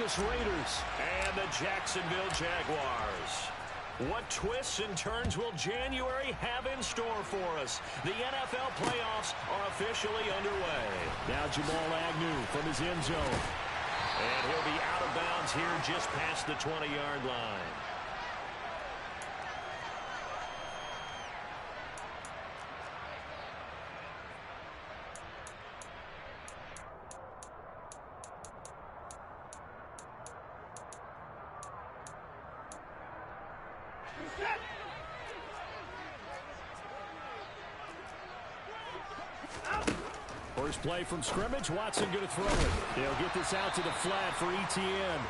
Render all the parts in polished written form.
Angeles Raiders. And the Jacksonville Jaguars. What twists and turns will January have in store for us? The NFL playoffs are officially underway. Now Jamal Agnew from his end zone. And he'll be out of bounds here just past the 20-yard line. First play from scrimmage. Watson going to throw it. They'll get this out to the flat for ETN.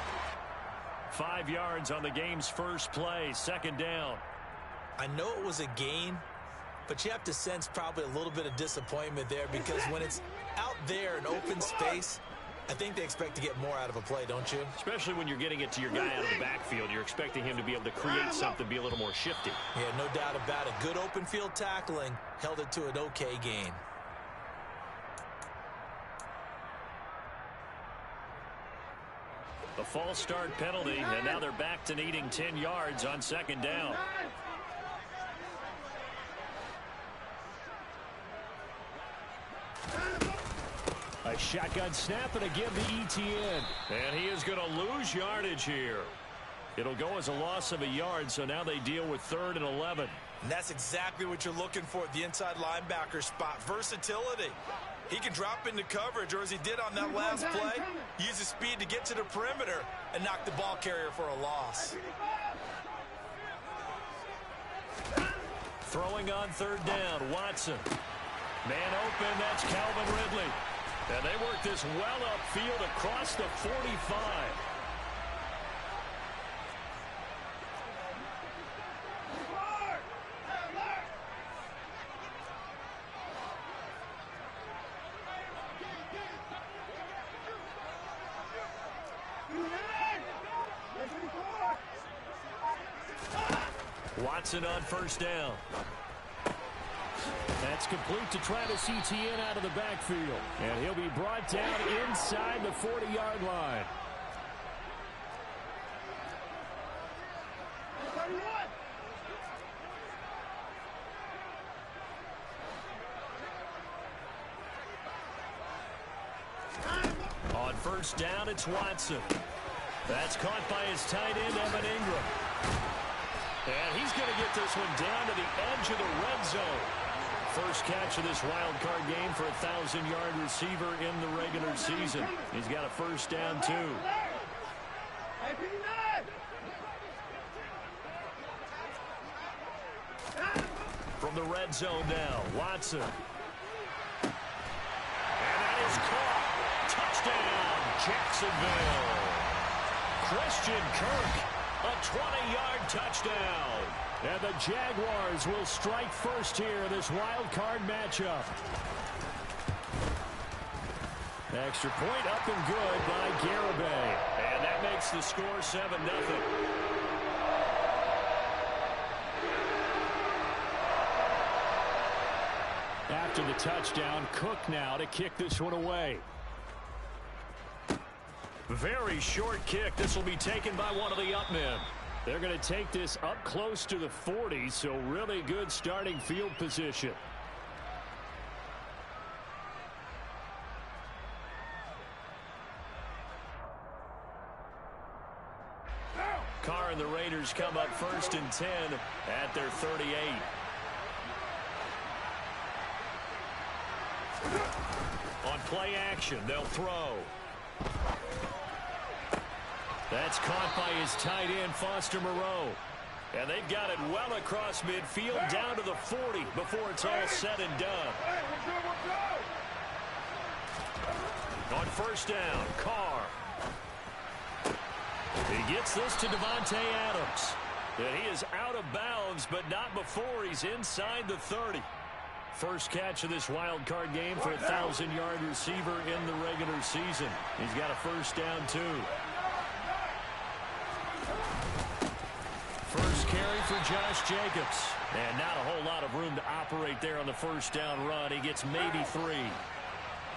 5 yards on the game's first play. Second down. I know it was a gain, but you have to sense probably a little bit of disappointment there because when it's out there in open space, I think they expect to get more out of a play, don't you? Especially when you're getting it to your guy out of the backfield. You're expecting him to be able to create something, be a little more shifty. Yeah, no doubt about it. Good open field tackling held it to an okay gain. The false start penalty, and now they're back to needing 10 yards on second down. A shotgun snap and again to ETN. And he is going to lose yardage here. It'll go as a loss of a yard, so now they deal with 3rd and 11. And that's exactly what you're looking for at the inside linebacker spot. Versatility. He can drop into coverage, or as he did on that last play, use his speed to get to the perimeter and knock the ball carrier for a loss. Throwing on 3rd down, Watson. Man open, that's Calvin Ridley. And they work this well upfield across the 45. Watson on 1st down. That's complete to Travis Etienne out of the backfield. And he'll be brought down inside the 40-yard line. On 1st down, it's Watson. That's caught by his tight end, Evan Ingram. And he's going to get this one down to the edge of the red zone. First catch of this wild card game for a 1,000-yard receiver in the regular season. He's got a 1st down, too. From the red zone now, Watson. And that is caught. Touchdown, Jacksonville. Christian Kirk. A 20-yard touchdown. And the Jaguars will strike first here in this wild card matchup. Extra point up and good by Garibay. And that makes the score 7-0. After the touchdown, Cook now to kick this one away. Very short kick. This will be taken by one of the up men. They're going to take this up close to the 40, so really good starting field position. Carr and the Raiders come up 1st and 10 at their 38. On play action, they'll throw. That's caught by his tight end, Foster Moreau. And they've got it well across midfield down to the 40 before it's all said and done. On 1st down, Carr. He gets this to Devontae Adams. And he is out of bounds, but not before he's inside the 30. First catch of this wild card game for a 1,000-yard receiver in the regular season. He's got a 1st down, too. First carry for Josh Jacobs. And not a whole lot of room to operate there on the 1st down run. He gets maybe 3.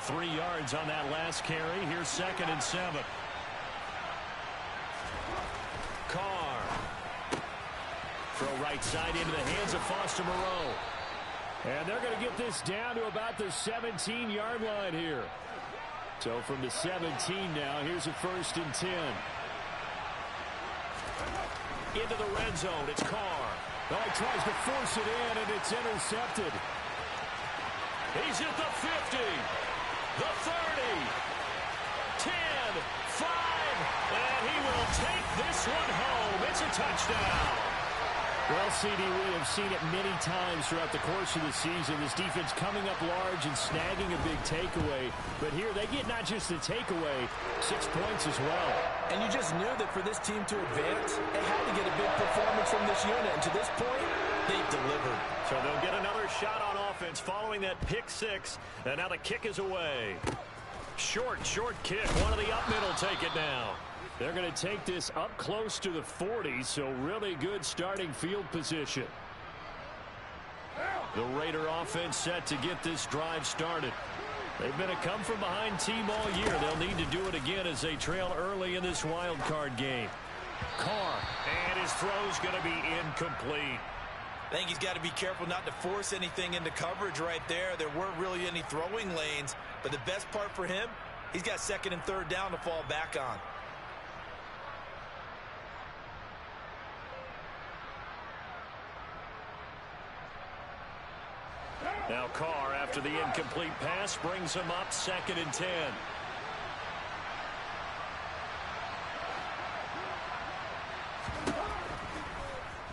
3 yards on that last carry. Here's 2nd and 7. right side into the hands of Foster Moreau. And they're going to get this down to about the 17-yard line here. So from the 17 now, here's a 1st and 10. Into the red zone, it's Carr. Oh, he tries to force it in, and it's intercepted. He's at the 50, the 30, 10, 5, and he will take this one home. It's a touchdown. Well, CD, we have seen it many times throughout the course of the season. This defense coming up large and snagging a big takeaway. But here they get not just the takeaway, 6 points as well. And you just knew that for this team to advance, they had to get a big performance from this unit. And to this point, they've delivered. So they'll get another shot on offense following that pick 6. And now the kick is away. Short kick. One of the up middle take it now. They're going to take this up close to the 40, so really good starting field position. The Raider offense set to get this drive started. They've been a come-from-behind team all year. They'll need to do it again as they trail early in this wild card game. Carr, and his throw's going to be incomplete. I think he's got to be careful not to force anything into coverage right there. There weren't really any throwing lanes, but the best part for him, he's got 2nd and 3rd down to fall back on. Now Carr, after the incomplete pass, brings him up 2nd and 10.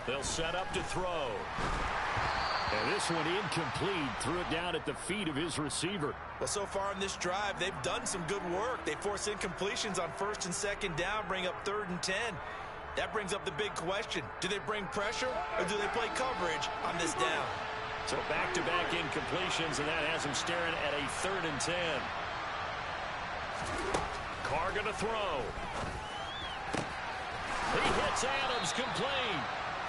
They'll set up to throw. And this one incomplete. Threw it down at the feet of his receiver. Well, so far in this drive, they've done some good work. They force incompletions on 1st and 2nd down, bring up 3rd and 10. That brings up the big question. Do they bring pressure or do they play coverage on this down? So back-to-back incompletions, and that has him staring at a 3rd and 10. Carr going to throw. He hits Adams complete.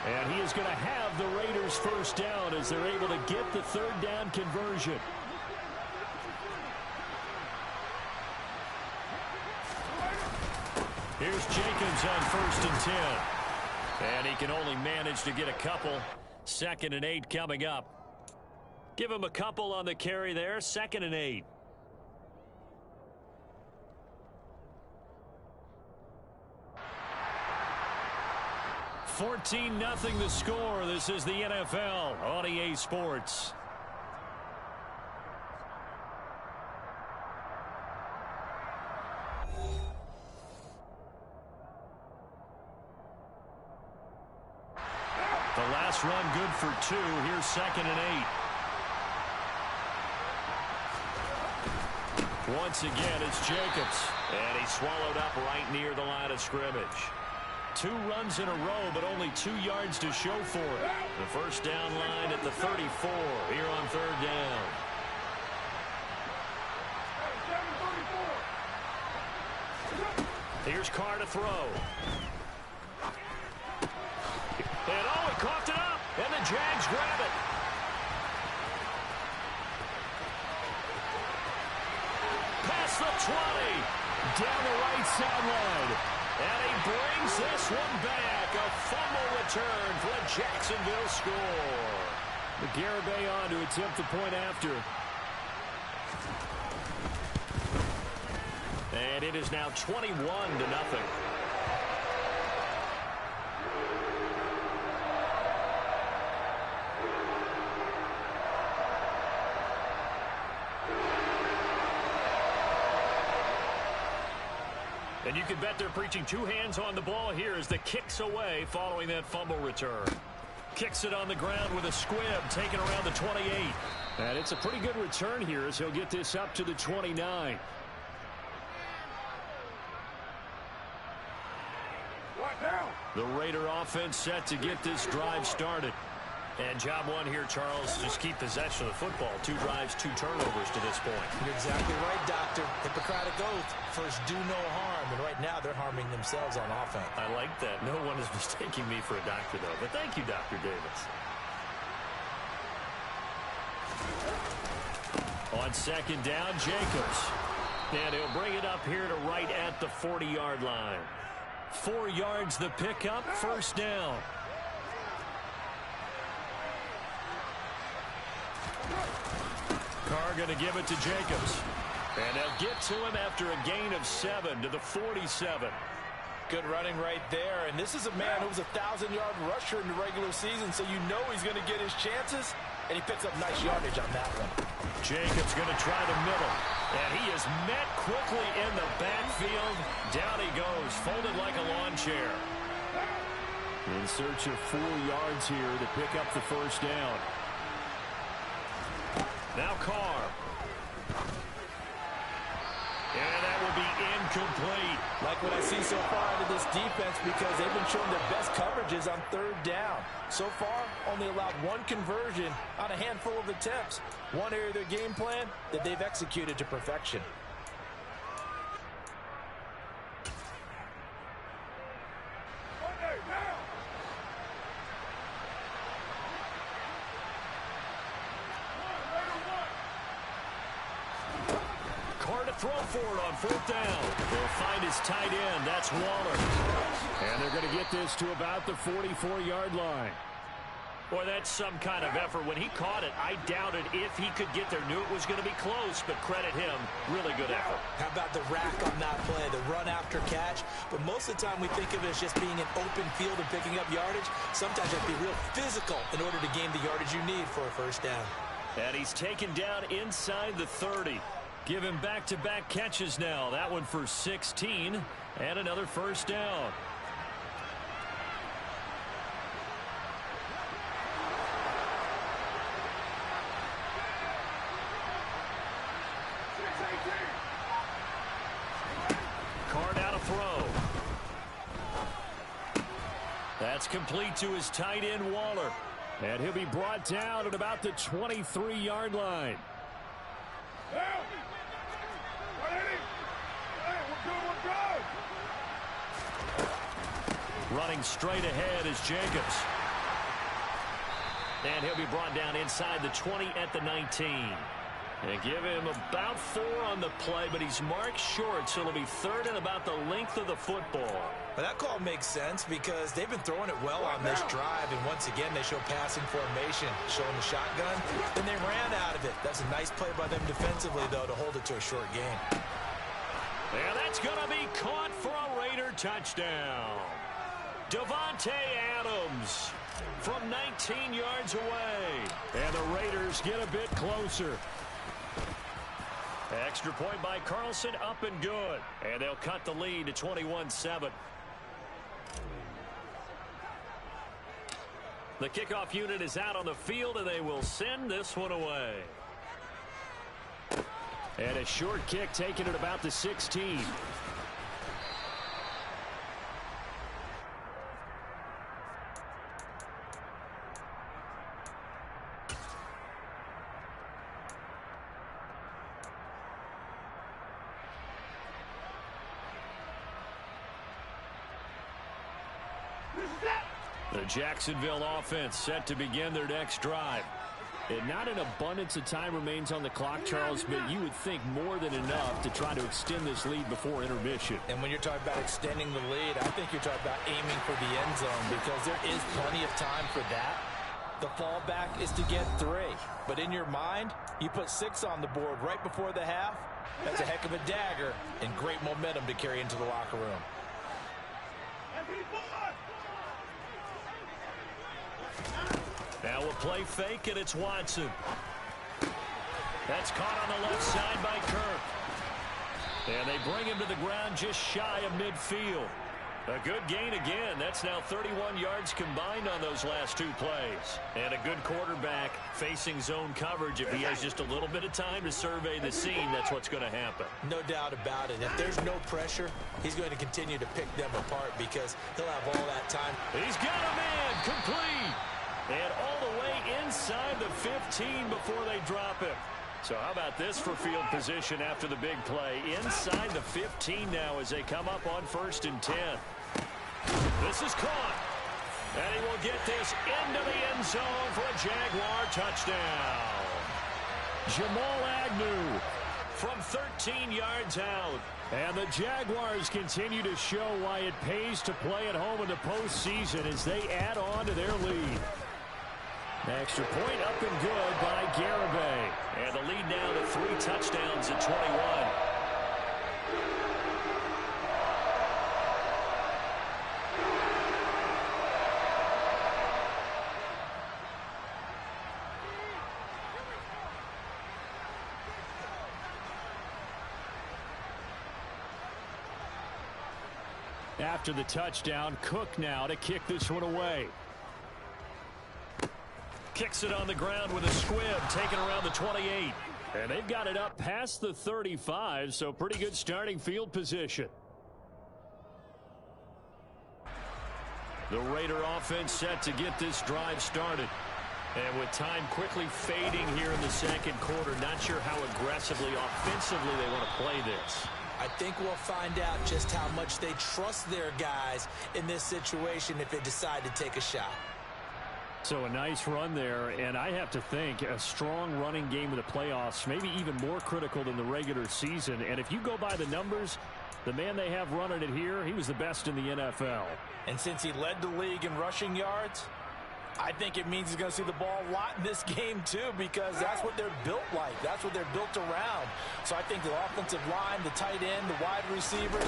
And he is going to have the Raiders 1st down as they're able to get the 3rd down conversion. Here's Jacobs on 1st and 10. And he can only manage to get a couple. 2nd and 8 coming up. Give him a couple on the carry there. 2nd and 8. (14-0) the score. This is the NFL on EA Sports. The last run good for 2. Here's 2nd and 8. Once again, it's Jacobs. And he's swallowed up right near the line of scrimmage. 2 runs in a row, but only 2 yards to show for it. The 1st down line at the 34 here on 3rd down. Here's Carr to throw. And he coughed it up. And the Jags grab it. Past the 20. Down the right sideline. And he brings this one back. A fumble return for a Jacksonville score. The Garibay on to attempt the point after. And it is now 21-0. And you can bet they're preaching 2 hands on the ball here as the kick's away following that fumble return. Kicks it on the ground with a squib, taken around the 28. And it's a pretty good return here as he'll get this up to the 29. The Raider offense set to get this drive started. And job 1 here, Charles, just keep possession of the football. 2 drives, 2 turnovers to this point. You're exactly right, Doctor. Hippocratic oath. First, do no harm. And right now, they're harming themselves on offense. I like that. No one is mistaking me for a doctor, though. But thank you, Dr. Davis. On 2nd down, Jacobs. And he'll bring it up here to right at the 40-yard line. 4 yards the pickup, 1st down. Carr going to give it to Jacobs. And they'll get to him after a gain of 7 to the 47. Good running right there. And this is a man who was a 1,000-yard rusher in the regular season, so you know he's going to get his chances. And he picks up nice yardage on that one. Jacobs going to try the middle. And he is met quickly in the backfield. Down he goes, folded like a lawn chair. In search of 4 yards here to pick up the first down. Now Carr. And that will be incomplete. Like what I see so far out of this defense, because they've been showing their best coverages on 3rd down. So far, only allowed 1 conversion on a handful of attempts. One area of their game plan that they've executed to perfection. Throw for it on 4th down. They'll find his tight end. That's Waller. And they're going to get this to about the 44-yard line. Boy, that's some kind of effort. When he caught it, I doubted if he could get there. Knew it was going to be close, but credit him. Really good effort. How about the rack on that play, the run after catch? But most of the time we think of it as just being an open field and picking up yardage. Sometimes you have to be real physical in order to gain the yardage you need for a first down. And he's taken down inside the 30. Give him back-to-back catches now. That one for 16 and another first down. Carr now to throw. That's complete to his tight end, Waller. And he'll be brought down at about the 23-yard line. Running straight ahead is Jacobs. And he'll be brought down inside the 20 at the 19. And give him about 4 on the play, but he's marked short, so it'll be 3rd and about the length of the football. But that call makes sense because they've been throwing it well on this drive, and once again they show passing formation, showing the shotgun, and they ran out of it. That's a nice play by them defensively, though, to hold it to a short gain. And that's going to be caught for a Raider touchdown. Davante Adams from 19 yards away. And the Raiders get a bit closer. Extra point by Carlson, up and good. And they'll cut the lead to 21-7. The kickoff unit is out on the field, and they will send this one away. And a short kick taken at about the 16. The Jacksonville offense set to begin their next drive. And not an abundance of time remains on the clock, Charles, but you would think more than enough to try to extend this lead before intermission. And when you're talking about extending the lead, I think you're talking about aiming for the end zone because there is plenty of time for that. The fallback is to get 3. But in your mind, you put 6 on the board right before the half. That's a heck of a dagger and great momentum to carry into the locker room. Now we'll play fake, and it's Watson. That's caught on the left side by Kirk. And they bring him to the ground just shy of midfield. A good gain again. That's now 31 yards combined on those last 2 plays. And a good quarterback facing zone coverage. If he has just a little bit of time to survey the scene, that's what's going to happen. No doubt about it. If there's no pressure, he's going to continue to pick them apart because he'll have all that time. He's got a man complete. And all the way inside the 15 before they drop him. So how about this for field position after the big play? Inside the 15 now as they come up on 1st and 10. This is caught. And he will get this into the end zone for a Jaguar touchdown. Jamal Agnew from 13 yards out. And the Jaguars continue to show why it pays to play at home in the postseason as they add on to their lead. Extra point up and good by Garibay. And the lead now to 3 touchdowns at 21. After the touchdown, Cook now to kick this one away. Kicks it on the ground with a squib, taken around the 28. And they've got it up past the 35, so pretty good starting field position. The Raider offense set to get this drive started. And with time quickly fading here in the second quarter, not sure how aggressively, offensively they want to play this. I think we'll find out just how much they trust their guys in this situation if they decide to take a shot. So a nice run there, and I have to think a strong running game of the playoffs, maybe even more critical than the regular season. And if you go by the numbers, the man they have running it here, he was the best in the NFL. And since he led the league in rushing yards, I think it means he's going to see the ball a lot in this game, too, because that's what they're built like. That's what they're built around. So I think the offensive line, the tight end, the wide receiver,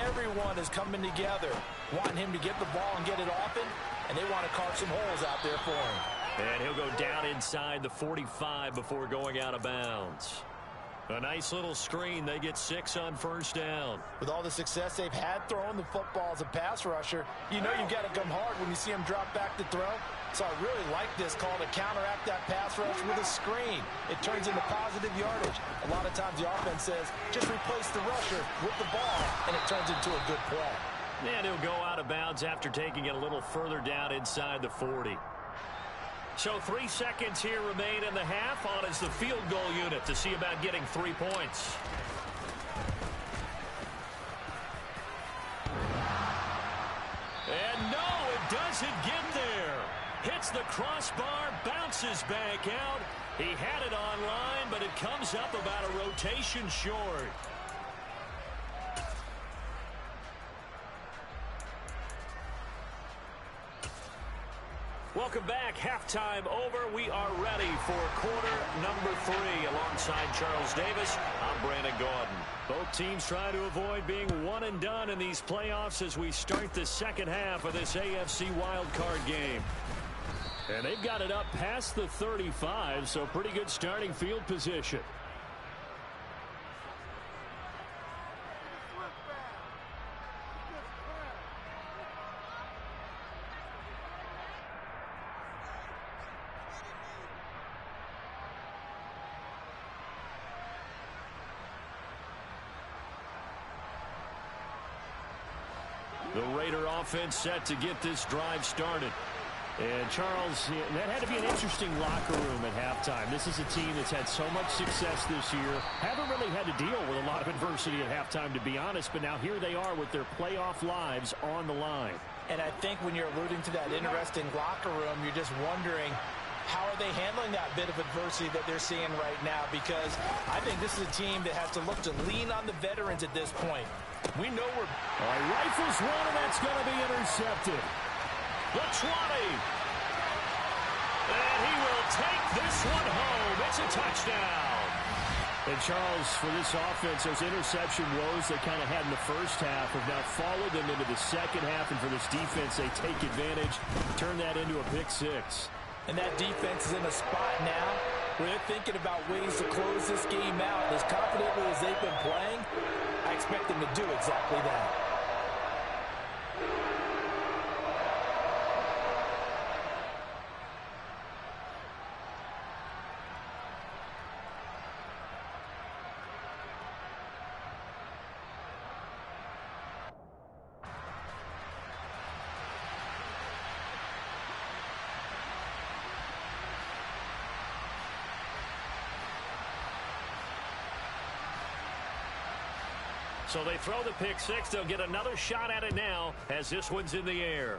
everyone is coming together, wanting him to get the ball and get it often, and they want to carve some holes out there for him. And he'll go down inside the 45 before going out of bounds. A nice little screen. They get 6 on first down. With all the success they've had throwing the football as a pass rusher, you know you've got to come hard when you see him drop back to throw. So I really like this call to counteract that pass rush with a screen. It turns into positive yardage. A lot of times the offense says, just replace the rusher with the ball, and it turns into a good play. And he'll go out of bounds after taking it a little further down inside the 40. So 3 seconds here remain in the half. On is the field goal unit to see about getting 3 points. And no, it doesn't get there. Hits the crossbar, bounces back out. He had it online, but it comes up about a rotation short. Welcome back. Halftime over. We are ready for quarter number 3. Alongside Charles Davis, I'm Brandon Gaudin. Both teams try to avoid being one and done in these playoffs as we start the second half of this AFC wildcard game. And they've got it up past the 35, so pretty good starting field position. The Raider offense set to get this drive started. And, Charles, that had to be an interesting locker room at halftime. This is a team that's had so much success this year. Haven't really had to deal with a lot of adversity at halftime, to be honest. But now here they are with their playoff lives on the line. And I think when you're alluding to that interesting locker room, you're just wondering, how are they handling that bit of adversity that they're seeing right now? Because I think this is a team that has to look to lean on the veterans at this point. We know we're... All right, rifles one, and that's going to be intercepted. The 20. And he will take this one home. It's a touchdown. And, Charles, for this offense, those interception woes they kind of had in the first half have now followed them into the second half. And for this defense, they take advantage, turn that into a pick 6. And that defense is in a spot now where they're thinking about ways to close this game out. As confidently as they've been playing, I expect them to do exactly that. So they throw the pick 6. They'll get another shot at it now as this one's in the air.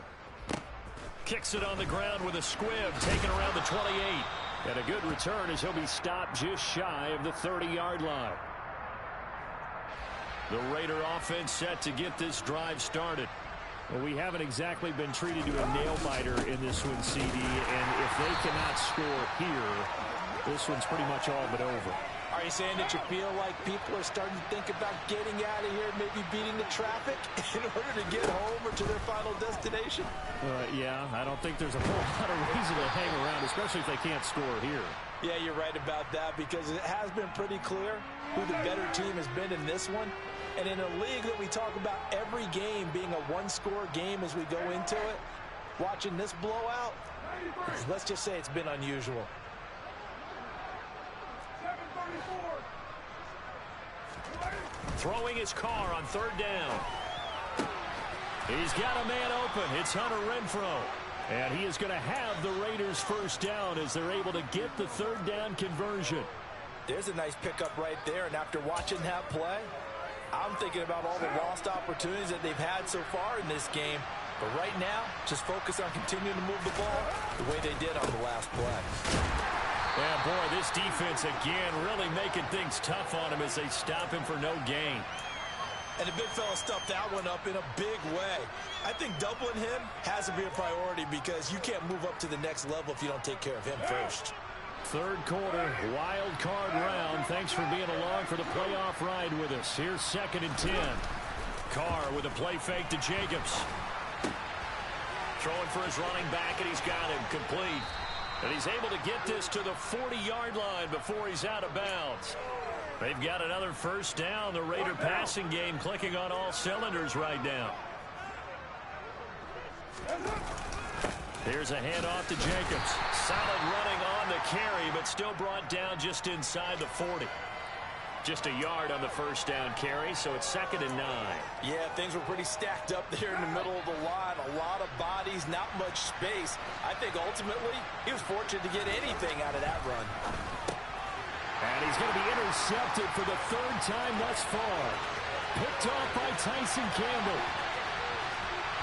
Kicks it on the ground with a squib, taken around the 28. And a good return as he'll be stopped just shy of the 30-yard line. The Raider offense set to get this drive started. Well, we haven't exactly been treated to a nail-biter in this one, CD, and if they cannot score here, this one's pretty much all but over. Are you saying that you feel like people are starting to think about getting out of here, maybe beating the traffic in order to get home or to their final destination? Yeah, I don't think there's a whole lot of reason to hang around, especially if they can't score here. Yeah, you're right about that, because it has been pretty clear who the better team has been in this one. And in a league that we talk about every game being a one-score game as we go into it, watching this blowout, let's just say it's been unusual. Throwing his car on third down. He's got a man open. It's Hunter Renfrow. And he is going to have the Raiders first down as they're able to get the third down conversion. There's a nice pickup right there, and after watching that play, I'm thinking about all the lost opportunities that they've had so far in this game. But right now, just focus on continuing to move the ball the way they did on the last play. Yeah, boy, this defense again really making things tough on him as they stop him for no gain. And the big fella stuffed that one up in a big way. I think doubling him has to be a priority because you can't move up to the next level if you don't take care of him first. Third quarter, wild card round. Thanks for being along for the playoff ride with us. Here's 2nd and 10. Carr with a play fake to Jacobs. Throwing for his running back, and he's got him complete. And he's able to get this to the 40-yard line before he's out of bounds. They've got another first down. The Raider passing game clicking on all cylinders right now. Here's a handoff to Jacobs. Solid running on the carry, but still brought down just inside the 40. Just a yard on the first down carry, so it's 2nd and 9. Yeah, things were pretty stacked up there in the middle of the line. A lot of bodies, not much space. I think ultimately he was fortunate to get anything out of that run. And he's going to be intercepted for the 3rd time thus far. Picked off by Tyson Campbell.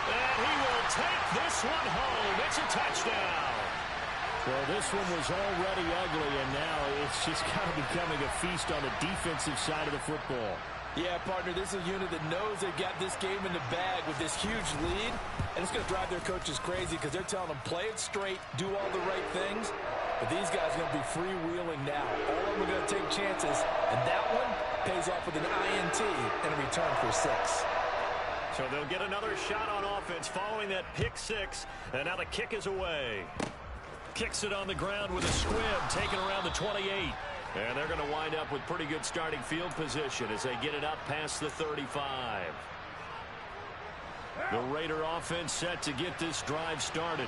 And he will take this one home. It's a touchdown. Well, this one was already ugly, and now it's just kind of becoming a feast on the defensive side of the football. Yeah, partner, this is a unit that knows they've got this game in the bag with this huge lead, and it's going to drive their coaches crazy because they're telling them play it straight, do all the right things, but these guys are going to be freewheeling now. All of them are going to take chances, and that one pays off with an INT and a return for 6. So they'll get another shot on offense following that pick 6, and now the kick is away. Kicks it on the ground with a squib, taken around the 28. And they're going to wind up with pretty good starting field position as they get it up past the 35. The Raider offense set to get this drive started.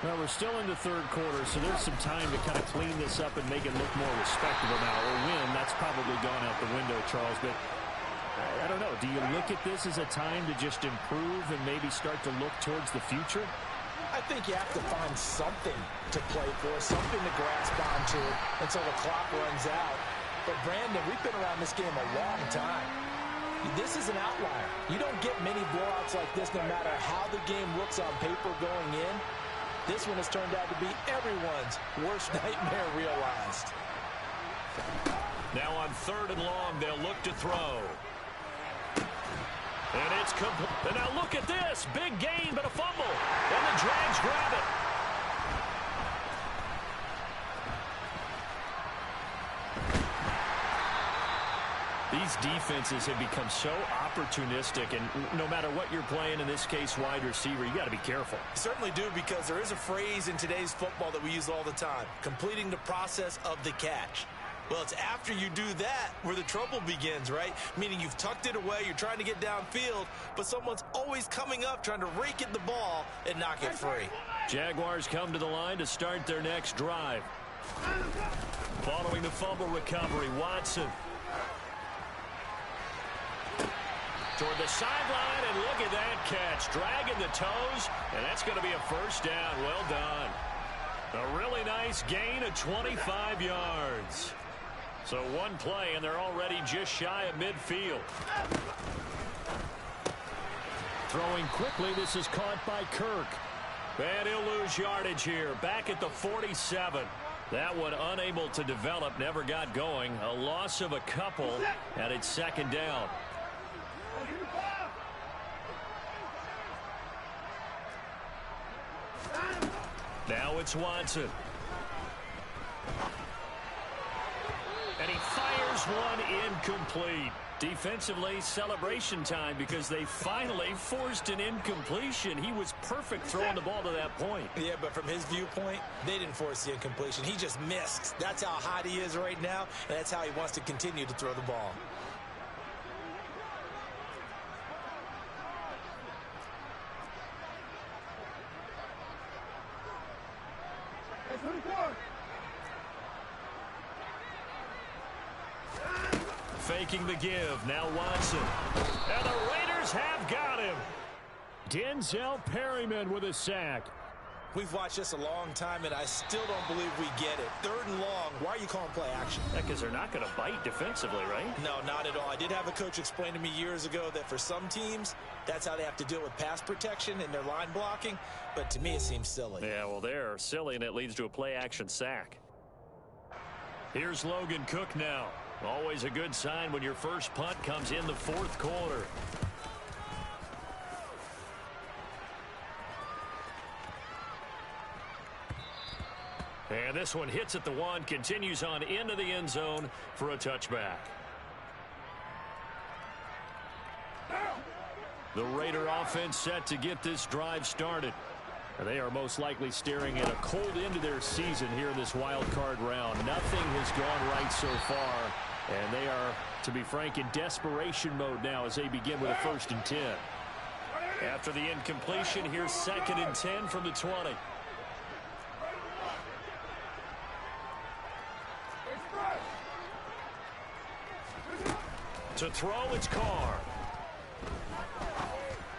Well, we're still in the 3rd quarter, so there's some time to kind of clean this up and make it look more respectable now. Or win, that's probably gone out the window, Charles. But I don't know. Do you look at this as a time to just improve and maybe start to look towards the future? I think you have to find something to play for, something to grasp onto until the clock runs out. But, Brandon, we've been around this game a long time. This is an outlier. You don't get many blowouts like this no matter how the game looks on paper going in. This one has turned out to be everyone's worst nightmare realized. Now on 3rd and long, they'll look to throw. And it's complete. And now look at this. Big gain, but a fumble. And the Jags grab it. These defenses have become so opportunistic, and no matter what you're playing, in this case wide receiver, you got to be careful. You certainly do, because there is a phrase in today's football that we use all the time, completing the process of the catch. Well, it's after you do that where the trouble begins, right? Meaning you've tucked it away, you're trying to get downfield, but someone's always coming up trying to rake at the ball and knock it free. Jaguars come to the line to start their next drive. Following the fumble recovery, Watson. Toward the sideline, and look at that catch. Dragging the toes, and that's going to be a first down. Well done. A really nice gain of 25 yards. So one play, and they're already just shy of midfield. Throwing quickly, this is caught by Kirk. And he'll lose yardage here, back at the 47. That one unable to develop, never got going. A loss of a couple, and it's 2nd down. Now it's Watson. And he fires one incomplete. Defensively, celebration time because they finally forced an incompletion. He was perfect throwing the ball to that point. Yeah, but from his viewpoint, they didn't force the incompletion. He just missed. That's how hot he is right now, and that's how he wants to continue to throw the ball. Faking the give. Now Watson. And the Raiders have got him. Denzel Perryman with a sack. We've watched this a long time, and I still don't believe we get it. 3rd and long. Why are you calling play action? Because they're not going to bite defensively, right? No, not at all. I did have a coach explain to me years ago that for some teams, that's how they have to deal with pass protection and their line blocking. But to me, it seems silly. Yeah, well, they're silly, and it leads to a play action sack. Here's Logan Cook now. Always a good sign when your first punt comes in the 4th quarter. And this one hits at the 1, continues on into the end zone for a touchback. The Raider offense set to get this drive started. And they are most likely staring at a cold end to their season here in this wild card round. Nothing has gone right so far. And they are, to be frank, in desperation mode now as they begin with a 1st and 10. After the incompletion, here's 2nd and 10 from the 20. To throw, it's Carr.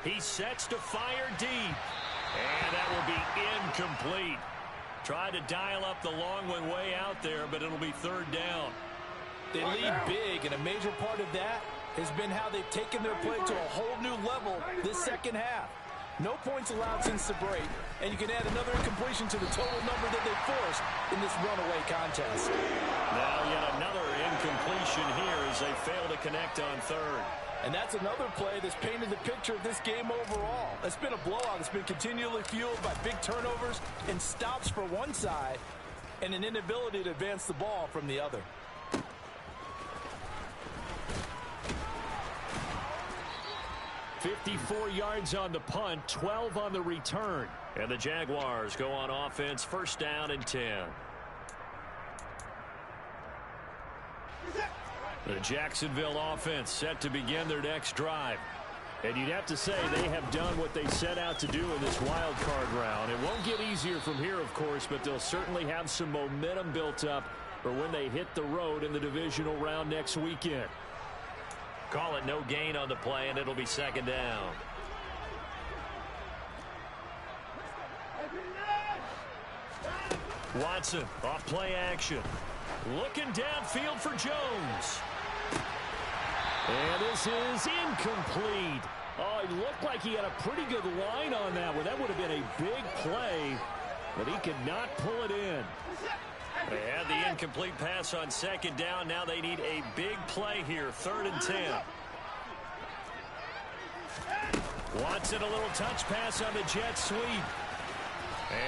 He sets to fire deep. And that will be incomplete. Tried to dial up the long one way out there, but it'll be 3rd down. They lead big, and a major part of that has been how they've taken their play to a whole new level this second half. No points allowed since the break, and you can add another incompletion to the total number that they forced in this runaway contest. Now yet another incompletion here as they fail to connect on 3rd. And that's another play that's painted the picture of this game overall. It's been a blowout. It's been continually fueled by big turnovers and stops for one side and an inability to advance the ball from the other. "54 yards on the punt, 12 on the return." And the Jaguars go on offense, 1st down and 10. The Jacksonville offense set to begin their next drive. And you'd have to say they have done what they set out to do in this wild card round. It won't get easier from here, of course, but they'll certainly have some momentum built up for when they hit the road in the divisional round next weekend. Call it no gain on the play, and it'll be 2nd down. Watson off play action. Looking downfield for Jones. And this is incomplete. Oh, it looked like he had a pretty good line on that one. That would have been a big play, but he could not pull it in. They had the incomplete pass on 2nd down. Now they need a big play here, 3rd and 10. Watson, a little touch pass on the jet sweep.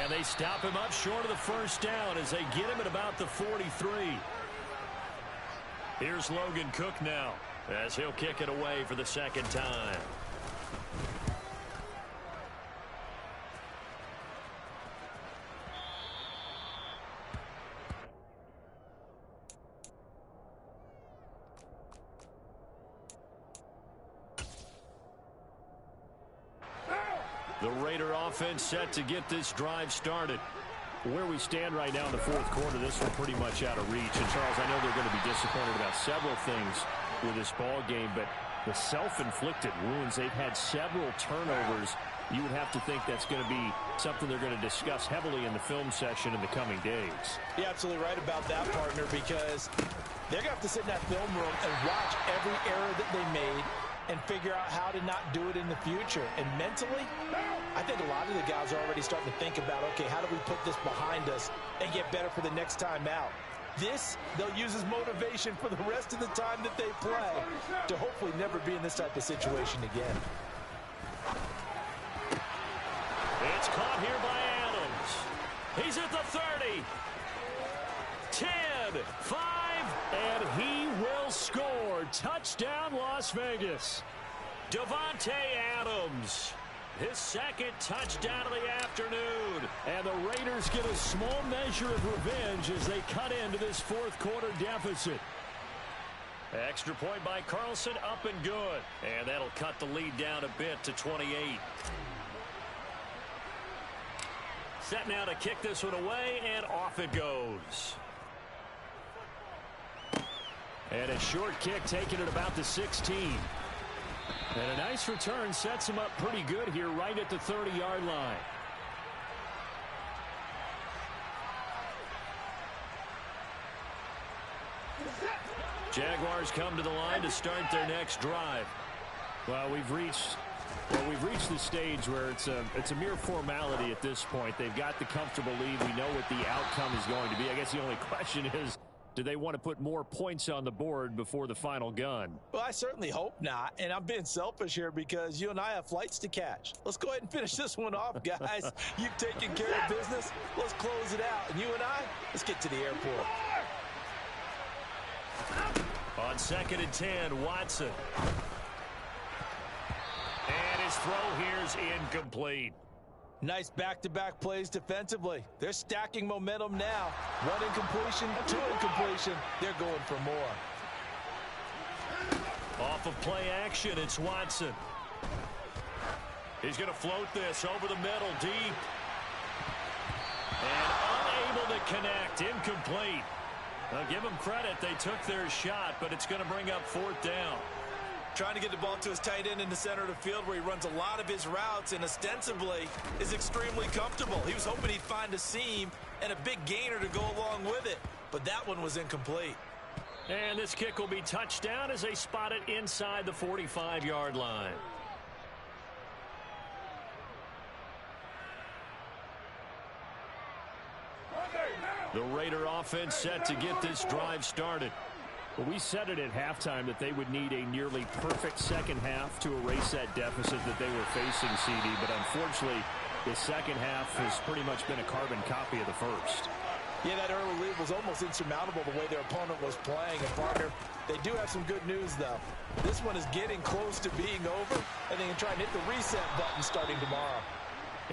And they stop him up short of the 1st down as they get him at about the 43. Here's Logan Cook now as he'll kick it away for the 2nd time. The Raider offense set to get this drive started. Where we stand right now in the 4th quarter, this one pretty much out of reach. And, Charles, I know they're going to be disappointed about several things with this ball game, but the self-inflicted wounds, they've had several turnovers. You would have to think that's going to be something they're going to discuss heavily in the film session in the coming days. You're absolutely right about that, partner, because they're going to have to sit in that film room and watch every error that they made and figure out how to not do it in the future. And mentally, I think a lot of the guys are already starting to think about, okay, how do we put this behind us and get better for the next time out? This, they'll use as motivation for the rest of the time that they play to hopefully never be in this type of situation again. It's caught here by Adams. He's at the 30. 10, 5, and he will score. Touchdown, Las Vegas. Davante Adams, his second touchdown of the afternoon. And the Raiders get a small measure of revenge as they cut into this fourth quarter deficit. Extra point by Carlson, up and good. And that'll cut the lead down a bit to 28. Set now to kick this one away, and off it goes. And a short kick taken at about the 16. And a nice return sets him up pretty good here right at the 30-yard line. Jaguars come to the line to start their next drive. Well, we've reached the stage where it's a mere formality at this point. They've got the comfortable lead. We know what the outcome is going to be. I guess the only question is, do they want to put more points on the board before the final gun? Well, I certainly hope not. And I'm being selfish here because you and I have flights to catch. Let's go ahead and finish this one off, guys. You've taken care of business. Let's close it out. And you and I, let's get to the airport. On 2nd and 10, Watson. And his throw here's incomplete. Nice back-to-back plays defensively. They're stacking momentum now. 1 incompletion, 2 incompletion. They're going for more. Off of play action, it's Watson. He's going to float this over the middle, deep. And unable to connect, incomplete. Now give them credit, they took their shot, but it's going to bring up 4th down. Trying to get the ball to his tight end in the center of the field where he runs a lot of his routes and ostensibly is extremely comfortable. He was hoping he'd find a seam and a big gainer to go along with it, but that one was incomplete. And this kick will be touchdown as they spot it inside the 45-yard line. The Raider offense set to get this drive started. Well, we said it at halftime that they would need a nearly perfect second half to erase that deficit that they were facing, CD. But unfortunately, the second half has pretty much been a carbon copy of the first. Yeah, that early lead was almost insurmountable the way their opponent was playing. And, partner, they do have some good news, though. This one is getting close to being over, and they can try and hit the reset button starting tomorrow.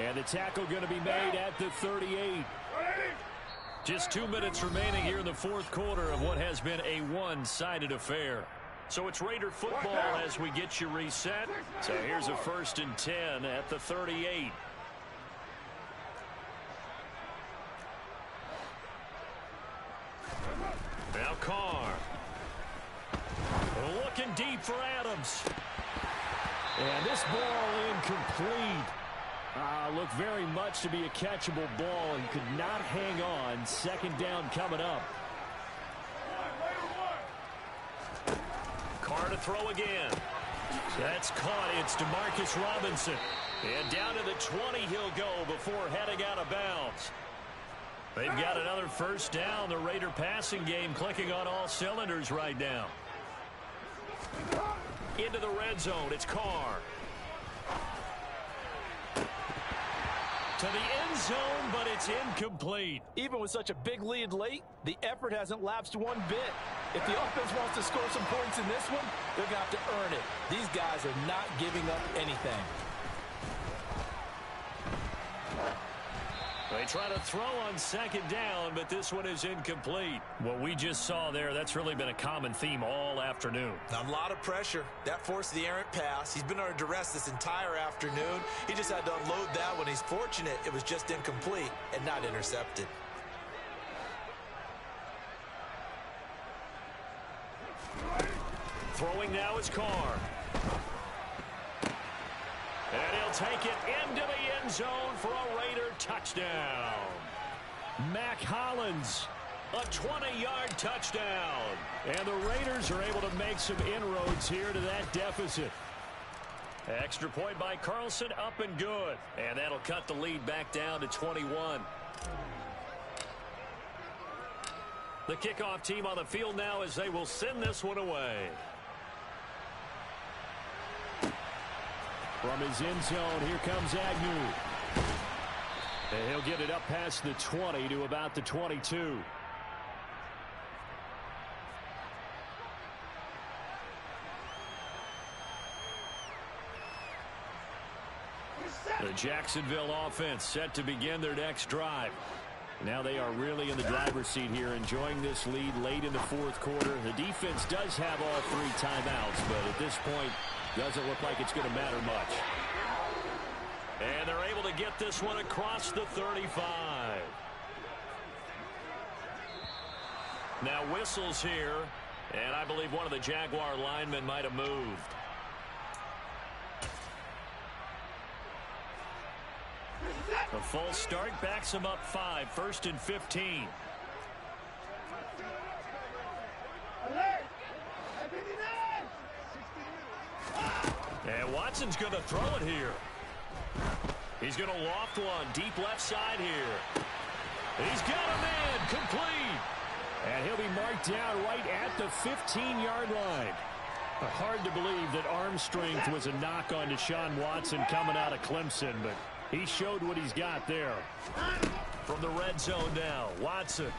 And the tackle going to be made at the 38. Just 2 minutes remaining here in the fourth quarter of what has been a one-sided affair. So it's Raider football as we get you reset. So here's a 1st and 10 at the 38. Now Carr. Looking deep for Adams. And this ball incomplete. Looked very much to be a catchable ball. He could not hang on. 2nd down coming up. Carr to throw again. That's caught. It's DeMarcus Robinson. And down to the 20 he'll go before heading out of bounds. They've got another 1st down. The Raider passing game clicking on all cylinders right now. Into the red zone. It's Carr. To the end zone, but it's incomplete. Even with such a big lead late, the effort hasn't lapsed one bit. If the offense wants to score some points in this one, they're going to have to earn it. These guys are not giving up anything. They try to throw on 2nd down, but this one is incomplete. What we just saw there, that's really been a common theme all afternoon. A lot of pressure. That forced the errant pass. He's been under duress this entire afternoon. He just had to unload that one. He's fortunate it was just incomplete and not intercepted. Throwing now is Carr. And he'll take it into the end zone for a Raider touchdown. Mac Hollins. A 20-yard touchdown. And the Raiders are able to make some inroads here to that deficit. Extra point by Carlson, up and good. And that'll cut the lead back down to 21. The kickoff team on the field now as they will send this one away. From his end zone, here comes Agnew. And he'll get it up past the 20 to about the 22. The Jacksonville offense set to begin their next drive. Now they are really in the driver's seat here, enjoying this lead late in the fourth quarter. The defense does have all 3 timeouts, but at this point, doesn't look like it's going to matter much. And they're able to get this one across the 35. Now whistles here, and I believe one of the Jaguar linemen might have moved. A false start backs him up 5, 1st and 15. And Watson's going to throw it here. He's going to loft one deep left side here. He's got a man complete. And he'll be marked down right at the 15-yard line. Hard to believe that arm strength was a knock on Deshaun Watson coming out of Clemson, but he showed what he's got there. From the red zone now, Watson.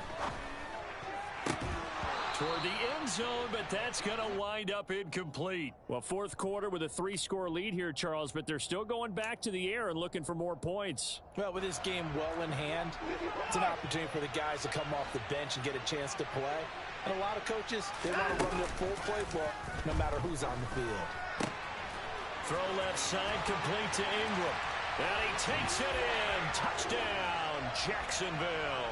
Toward the end zone, but that's going to wind up incomplete. Well, fourth quarter with a 3-score lead here, Charles, but they're still going back to the air and looking for more points. Well, with this game well in hand, it's an opportunity for the guys to come off the bench and get a chance to play. And a lot of coaches, they want to run their full playbook no matter who's on the field. Throw left side, complete to Ingram. And he takes it in. Touchdown, Jacksonville.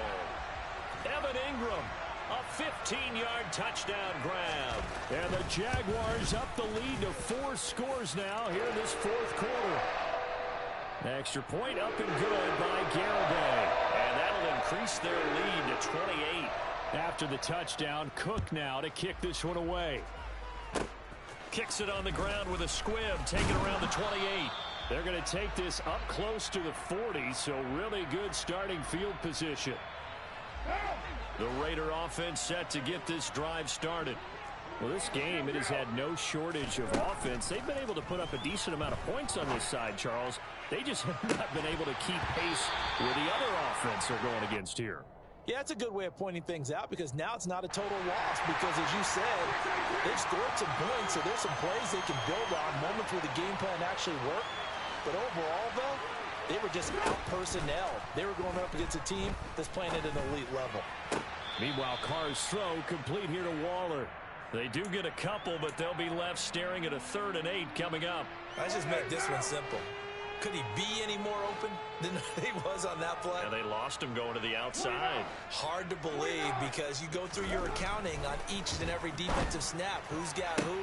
Evan Ingram. A 15-yard touchdown grab. And the Jaguars up the lead to 4 scores now here in this fourth quarter. Extra point up and good by Garibay. And that'll increase their lead to 28. After the touchdown, Cook now to kick this one away. Kicks it on the ground with a squib, taken around the 28. They're going to take this up close to the 40, so really good starting field position. The Raider offense set to get this drive started. Well, this game, it has had no shortage of offense. They've been able to put up a decent amount of points on this side, Charles. They just have not been able to keep pace with the other offense they're going against here. Yeah, it's a good way of pointing things out because now it's not a total loss because, as you said, they've scored some points, so there's some plays they can build on, moments where the game plan actually worked. But overall, though, they were just out-personnel. They were going up against a team that's playing at an elite level. Meanwhile, Carr's throw complete here to Waller. They do get a couple, but they'll be left staring at a 3rd and 8 coming up. Let's just make this one simple. Could he be any more open than he was on that play? And they lost him going to the outside. Hard to believe because you go through your accounting on each and every defensive snap. Who's got who,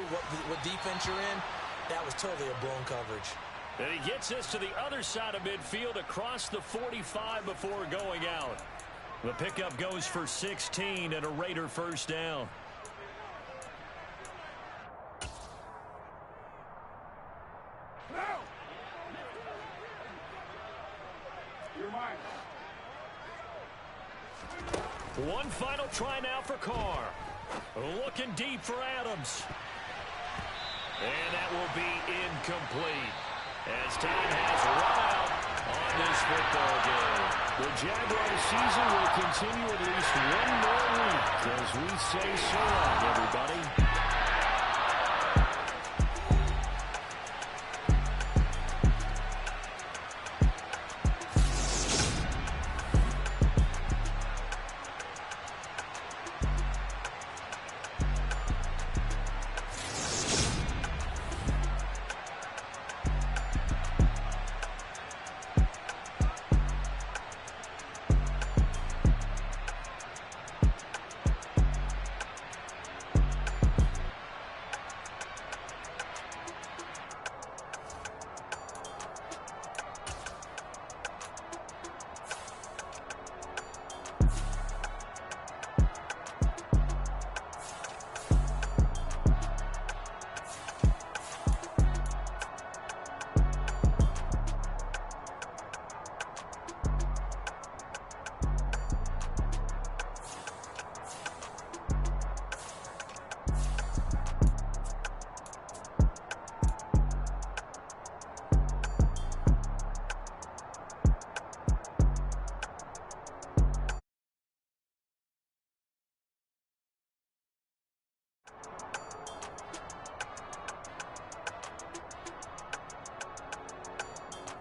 what defense you're in. That was totally a blown coverage. And he gets this to the other side of midfield across the 45 before going out. The pickup goes for 16 and a Raider first down. One final try now for Carr. Looking deep for Adams. And that will be incomplete. As time has run out on this football game. The Jaguars season will continue at least one more week as we say so long, everybody.